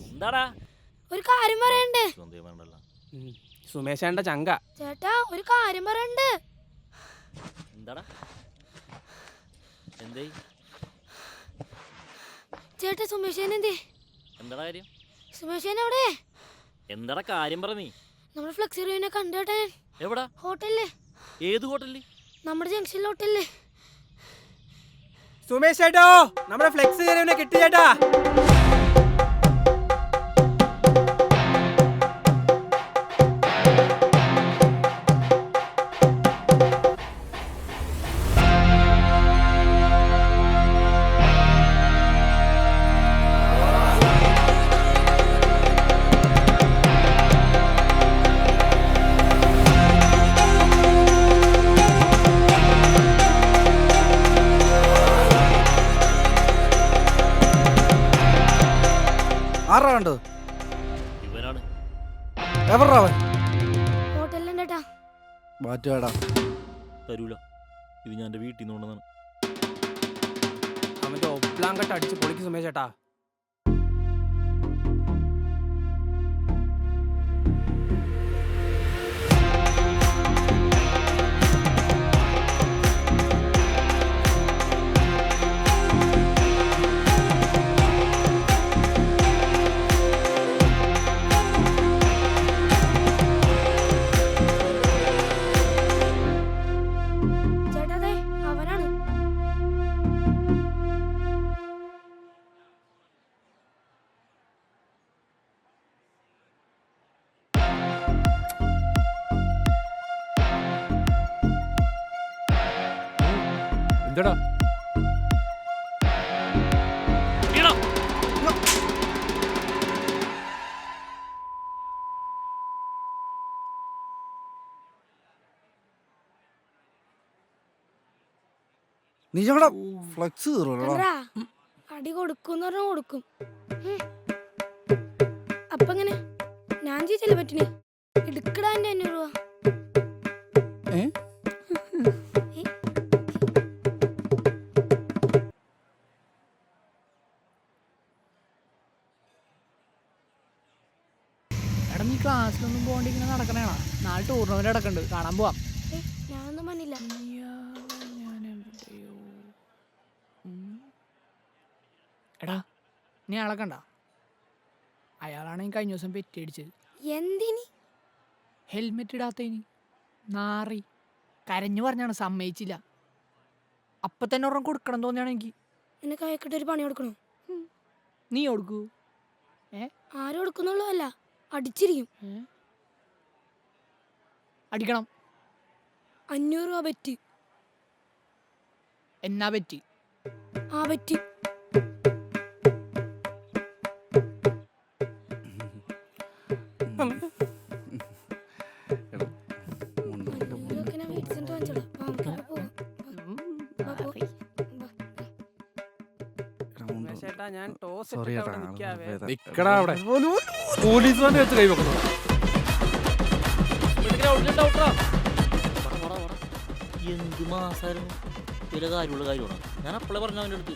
എന്താടാ? ഒരു കാര്യം പറയണ്ടേ? സുമേഷേണ്ട ചങ്ക. ചേട്ടാ ഒരു കാര്യം പറയണ്ട്. എന്താടാ? എന്തേ? ചേട്ടാ സുമേഷേനെ എന്തേ? എന്താടാ കാര്യം? സുമേഷേനെ എവിടെ? എന്താടാ കാര്യം പറ നീ. നമ്മുടെ ഫ്ലെക്സ് ഹീറോയിനെ കണ്ടേട്ടാ ഞാൻ. എവിടാ? ഹോട്ടലില്. ഏത് ഹോട്ടലില്? നമ്മുടെ ജംഗ്ഷനിലെ ഹോട്ടലില്. സുമേഷ് ചേട്ടോ, നമ്മുടെ ഫ്ലെക്സ് ഹീറോയിനെ കിട്ടി ചേട്ടാ. ആരാ കണ്ടത്? ഇവനാണ്. എവറാ അവൻ? ഹോട്ടലിലുണ്ടേട്ടാ. മാറ്റുവേടാ. തരൂല. ഇത് ഞാൻ എൻ്റെ വീട്ടിൽ നിന്ന് കൊണ്ടുവന്നാണ്. അവന്റെ ഒബ്ലാങ്കട്ട് അടിച്ച് പൊളിക്ക് സുമേഷ് ചേട്ടാ. ചേട്ടാ അതെ അവനാണ്. എന്താടാ? എടാ, നീ ഞങ്ങളുടെ ഫ്ലക്സ് കീറുള്ളൂ. കണ്ടാ? അടി കൊടുക്കും പറഞ്ഞാ കൊടുക്കും. അപ്പൊ എങ്ങനെ ഞാൻ ചെയ്തല്ലേ പറ്റിനെ? എടുക്കടാ എന്റെ 500 രൂപ. എടാ നീ ക്ലാസ്സിലൊന്നും പോകണ്ട ഇങ്ങനെ നടക്കണേണ. നാളെ ടൂർണമെന്റ് നടക്കണ്ട്, കാണാൻ പോവാം. ഞാനൊന്നും പറഞ്ഞില്ല. എടാ നീ ആളെ കണ്ട? അയാളാണ് ഈ കഴിഞ്ഞ ദിവസം പെറ്റിയടിച്ചത്. എന്തിനി? ഹെൽമെറ്റ് ഇടാത്തതിന്. നാറി കരഞ്ഞു പറഞ്ഞാണ്, സമ്മതിച്ചില്ല. അപ്പൊ തന്നെ ഒരെണ്ണം കൊടുക്കണം തോന്നിയാണ് എനിക്ക്. എന്നെ കയക്കിട്ട് ഒരു പണി കൊടുക്കണോ? നീ കൊടുക്കൂ? ആരും കൊടുക്കുന്നുള്ളൂ അല്ല, അടിച്ചിരിക്കും. അടിക്കണം. 500 രൂപ പറ്റി. എന്നാ പറ്റി? ആ പറ്റി. സുമേഷ് ചേട്ടാ ഞാൻ ടോസ് സോറി ഇട്ടിട്ട് ചേട്ടാ. അവിടെ നിൽക്കാവേ. നിക്കടാ അവിടെ. പോലീസ് വണ്ടി വെച്ച് കൈ വെക്കുന്നു. ഇവിടേക്ക് ഔട്ട്ലെറ്റ് ഔട്ടറാ. എന്ത് മാസായിരുന്നു. ചില കാര്യമുള്ള കാര്യമാണ്. ഞാൻ അപ്പളെ പറഞ്ഞു അവൻ്റെ അടുത്ത്.